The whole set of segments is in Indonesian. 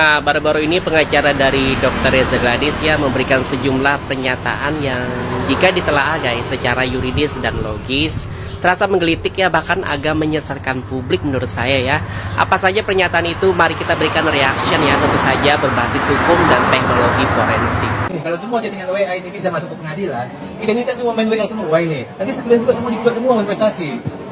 Nah, baru-baru ini pengacara dari Dr. Reza Gladys ya memberikan sejumlah pernyataan yang jika ditelaah guys secara yuridis dan logis terasa menggelitik ya, bahkan agak menyesatkan publik menurut saya ya. Apa saja pernyataan itu? Mari kita berikan reaction ya, tentu saja berbasis hukum dan teknologi forensik. Kalau semua chattingan WA ini bisa masuk ke pengadilan, kita ini kan semua main WA semua ini. Nanti sebenarnya juga semua dibuka semua investasi,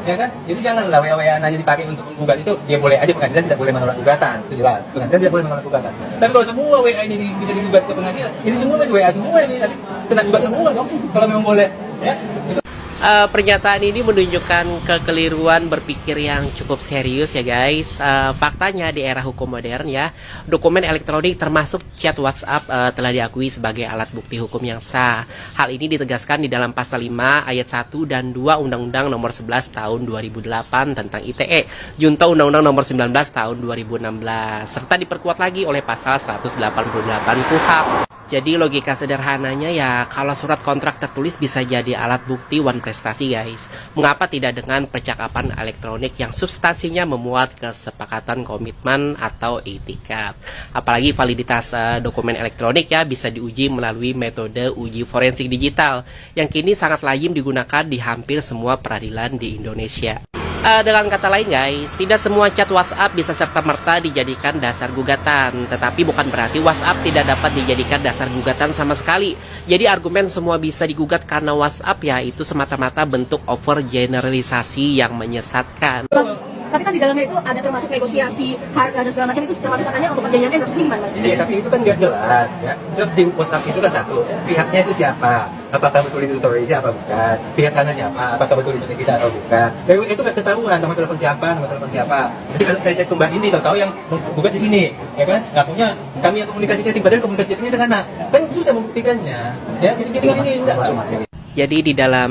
ya kan? Jadi janganlah WA-WA aja dipakai untuk menggugat itu. Dia boleh aja, pengadilan tidak boleh menolak gugatan, itu jelas. Pengadilan tidak boleh menolak gugatan. Tapi kalau semua WA ini bisa digugat ke pengadilan, ini semua main WA semua ini, nanti kena gugat semua dong. Kalau memang boleh, ya. Pernyataan ini menunjukkan kekeliruan berpikir yang cukup serius ya guys. Faktanya di era hukum modern ya, dokumen elektronik termasuk chat WhatsApp telah diakui sebagai alat bukti hukum yang sah. Hal ini ditegaskan di dalam pasal 5 ayat 1 dan 2 Undang-Undang nomor 11 tahun 2008 tentang ITE, junto Undang-Undang nomor 19 tahun 2016, serta diperkuat lagi oleh pasal 188 KUHP. Jadi logika sederhananya ya, kalau surat kontrak tertulis bisa jadi alat bukti one prestasi guys. Mengapa tidak dengan percakapan elektronik yang substansinya memuat kesepakatan komitmen atau etikat? Apalagi validitas dokumen elektronik ya bisa diuji melalui metode uji forensik digital yang kini sangat lazim digunakan di hampir semua peradilan di Indonesia. Dengan kata lain guys, tidak semua chat WhatsApp bisa serta-merta dijadikan dasar gugatan. Tetapi bukan berarti WhatsApp tidak dapat dijadikan dasar gugatan sama sekali. Jadi argumen semua bisa digugat karena WhatsApp ya itu semata-mata bentuk overgeneralisasi yang menyesatkan. Tapi kan di dalamnya itu ada termasuk negosiasi harga dan segala macam, itu termasuk katanya untuk perjanjian endorse gimana mas? Iya, tapi itu kan nggak jelas ya. Sebab di WhatsApp itu kan satu, pihaknya itu siapa? Apakah betul itu Indonesia apa bukan? Pihak sana siapa? Apakah betul itu kita atau bukan? Jadi itu kan ketahuan nomor telepon siapa, nomor telepon siapa. Jadi kalau saya cek ke Mbak ini, tahu yang bukan di sini, ya kan? Nggak punya kami yang komunikasi chatting, padahal komunikasi chattingnya ke sana. Kan susah membuktikannya. Ya, jadi ini enggak. Jadi di dalam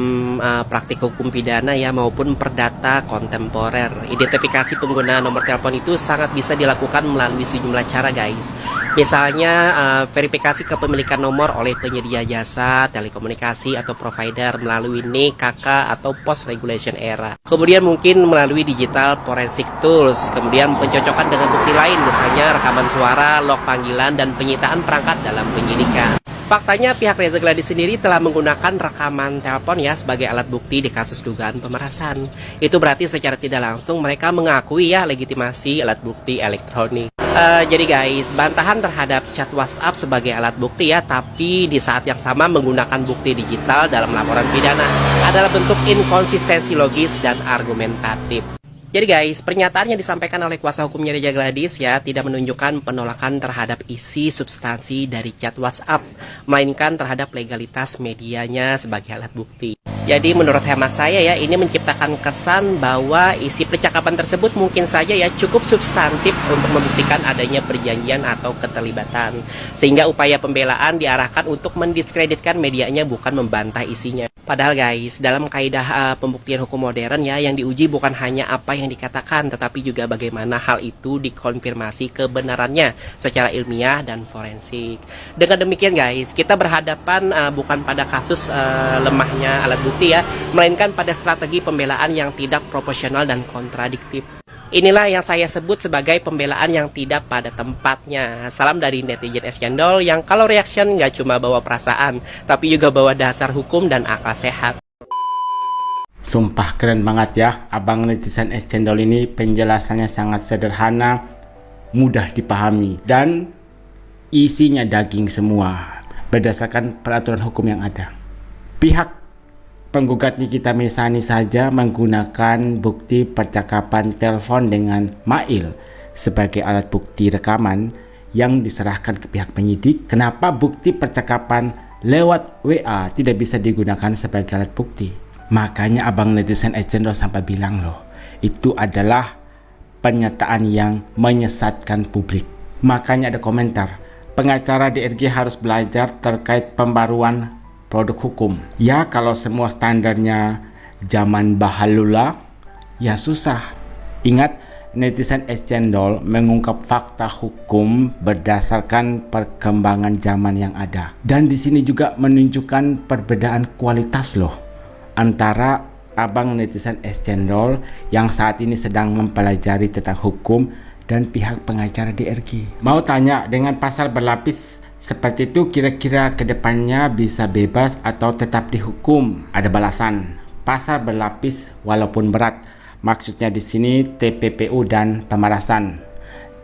praktik hukum pidana ya maupun perdata kontemporer, identifikasi pengguna nomor telepon itu sangat bisa dilakukan melalui sejumlah cara guys. Misalnya verifikasi kepemilikan nomor oleh penyedia jasa telekomunikasi atau provider melalui NIK, KK atau Post Regulation Era. Kemudian mungkin melalui digital forensic tools, kemudian pencocokan dengan bukti lain misalnya rekaman suara, log panggilan dan penyitaan perangkat dalam penyidikan. Faktanya pihak Reza Gladys sendiri telah menggunakan rekaman telepon ya sebagai alat bukti di kasus dugaan pemerasan. Itu berarti secara tidak langsung mereka mengakui ya legitimasi alat bukti elektronik. Jadi guys, bantahan terhadap chat WhatsApp sebagai alat bukti ya, tapi di saat yang sama menggunakan bukti digital dalam laporan pidana adalah bentuk inkonsistensi logis dan argumentatif. Jadi guys, pernyataan yang disampaikan oleh kuasa hukumnya Reza Gladys ya tidak menunjukkan penolakan terhadap isi substansi dari chat WhatsApp, melainkan terhadap legalitas medianya sebagai alat bukti. Jadi menurut hemat saya ya, ini menciptakan kesan bahwa isi percakapan tersebut mungkin saja ya cukup substantif untuk membuktikan adanya perjanjian atau keterlibatan. Sehingga upaya pembelaan diarahkan untuk mendiskreditkan medianya, bukan membantah isinya. Padahal guys, dalam kaidah pembuktian hukum modern ya, yang diuji bukan hanya apa yang dikatakan, tetapi juga bagaimana hal itu dikonfirmasi kebenarannya secara ilmiah dan forensik. Dengan demikian guys, kita berhadapan bukan pada kasus lemahnya alat bukti ya, melainkan pada strategi pembelaan yang tidak proporsional dan kontradiktif. Inilah yang saya sebut sebagai pembelaan yang tidak pada tempatnya. Salam dari netizen Escendol yang kalau reaction nggak cuma bawa perasaan, tapi juga bawa dasar hukum dan akal sehat. Sumpah keren banget ya, abang netizen Escendol ini penjelasannya sangat sederhana, mudah dipahami, dan isinya daging semua berdasarkan peraturan hukum yang ada. Pihak penggugat Nikita Mirzani saja menggunakan bukti percakapan telepon dengan Mail sebagai alat bukti rekaman yang diserahkan ke pihak penyidik. Kenapa bukti percakapan lewat WA tidak bisa digunakan sebagai alat bukti? Makanya abang netizen Escendol sampai bilang loh, itu adalah pernyataan yang menyesatkan publik. Makanya ada komentar, pengacara DRG harus belajar terkait pembaruan produk hukum. Ya kalau semua standarnya zaman bahalula, ya susah. Ingat, netizen Escendol mengungkap fakta hukum berdasarkan perkembangan zaman yang ada. Dan di sini juga menunjukkan perbedaan kualitas loh antara abang netizen Escendol yang saat ini sedang mempelajari tentang hukum dan pihak pengacara DRG. Mau tanya, dengan pasal berlapis seperti itu kira-kira kedepannya bisa bebas atau tetap dihukum? Ada balasan, pasal berlapis walaupun berat. Maksudnya di sini TPPU dan pemerasan.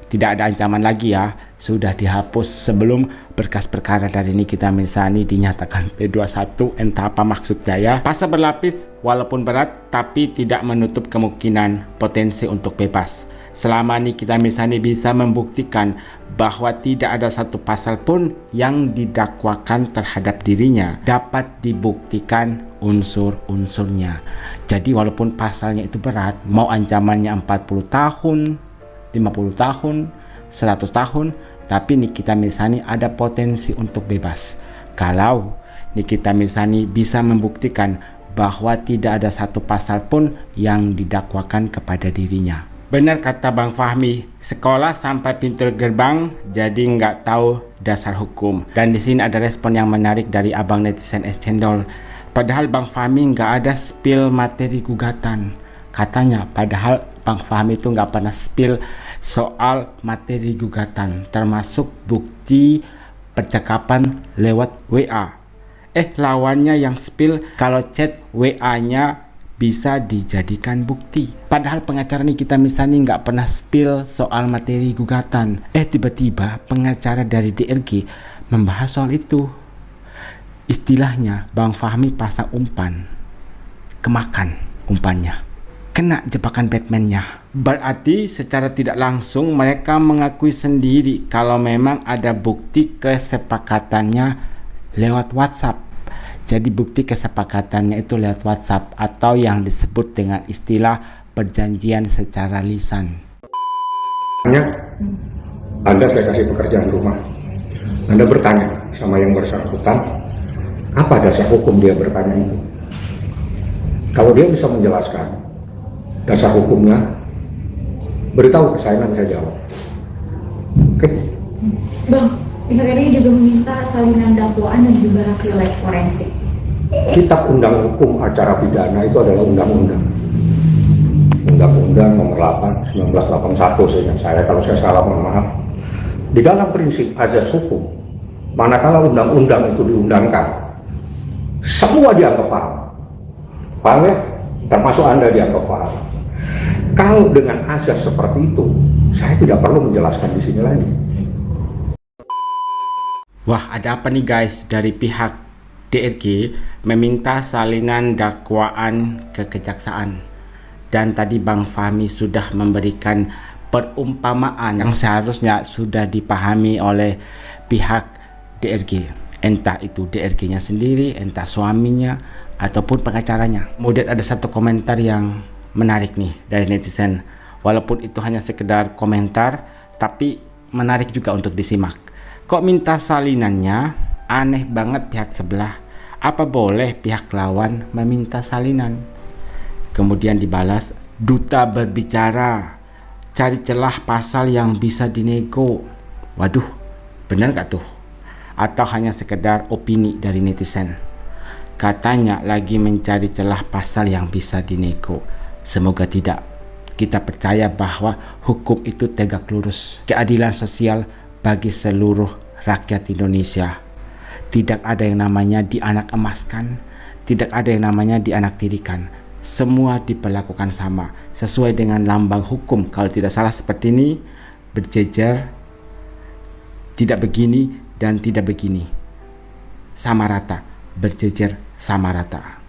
Tidak ada ancaman lagi ya, sudah dihapus sebelum berkas perkara dari Nikita Mirzani dinyatakan P21, entah apa maksudnya ya. Pasal berlapis walaupun berat tapi tidak menutup kemungkinan potensi untuk bebas. Selama Nikita Mirzani bisa membuktikan bahwa tidak ada satu pasal pun yang didakwakan terhadap dirinya dapat dibuktikan unsur-unsurnya. Jadi walaupun pasalnya itu berat, mau ancamannya 40 tahun, 50 tahun, 100 tahun, tapi Nikita Mirzani ada potensi untuk bebas. Kalau Nikita Mirzani bisa membuktikan bahwa tidak ada satu pasal pun yang didakwakan kepada dirinya. Benar kata Bang Fahmi, sekolah sampai pintu gerbang jadi nggak tahu dasar hukum. Dan di sini ada respon yang menarik dari abang netizen Es Cendol. Padahal Bang Fahmi nggak ada spill materi gugatan. Katanya padahal Bang Fahmi itu nggak pernah spill soal materi gugatan, termasuk bukti percakapan lewat WA. Lawannya yang spill kalau chat WA-nya bisa dijadikan bukti. Padahal pengacara Nikita Mirzani nggak pernah spill soal materi gugatan. Tiba-tiba pengacara dari DRG membahas soal itu. Istilahnya Bang Fahmi pasang umpan, kemakan umpannya, kena jebakan Batman-nya. Berarti secara tidak langsung mereka mengakui sendiri kalau memang ada bukti kesepakatannya lewat WhatsApp. Jadi bukti kesepakatannya itu lewat WhatsApp atau yang disebut dengan istilah perjanjian secara lisan. Anda saya kasih pekerjaan rumah. Anda bertanya sama yang bersangkutan, apa dasar hukum dia bertanya itu? Kalau dia bisa menjelaskan dasar hukumnya, beritahu ke saya, nanti saya jawab. Oke? Bang, pihak ini juga meminta salinan dakwaan dan juga hasil lab forensik. Kitab Undang Hukum Acara Pidana itu adalah undang-undang. Undang-Undang nomor 8 1981 seingat saya, kalau saya salah mohon maaf. Di dalam prinsip azas hukum, manakala undang-undang itu diundangkan, semua dianggap paham. Paham ya? Termasuk Anda dianggap paham. Kalau dengan azas seperti itu, saya tidak perlu menjelaskan di sini lagi. Wah, ada apa nih guys? Dari pihak DRG meminta salinan dakwaan ke kejaksaan. Dan tadi Bang Fahmi sudah memberikan perumpamaan yang seharusnya sudah dipahami oleh pihak DRG. Entah itu DRG-nya sendiri, entah suaminya, ataupun pengacaranya. Kemudian ada satu komentar yang menarik nih dari netizen. Walaupun itu hanya sekedar komentar, tapi menarik juga untuk disimak. Kok minta salinannya? Aneh banget pihak sebelah. Apa boleh pihak lawan meminta salinan? Kemudian dibalas, duta berbicara, cari celah pasal yang bisa dinego. Waduh, benar gak tuh? Atau hanya sekedar opini dari netizen? Katanya lagi mencari celah pasal yang bisa dinego. Semoga tidak. Kita percaya bahwa hukum itu tegak lurus, keadilan sosial bagi seluruh rakyat Indonesia. Tidak ada yang namanya dianak emaskan, tidak ada yang namanya dianak tirikan. Semua diperlakukan sama, sesuai dengan lambang hukum. Kalau tidak salah seperti ini, berjejer, tidak begini dan tidak begini. Sama rata, berjejer sama rata.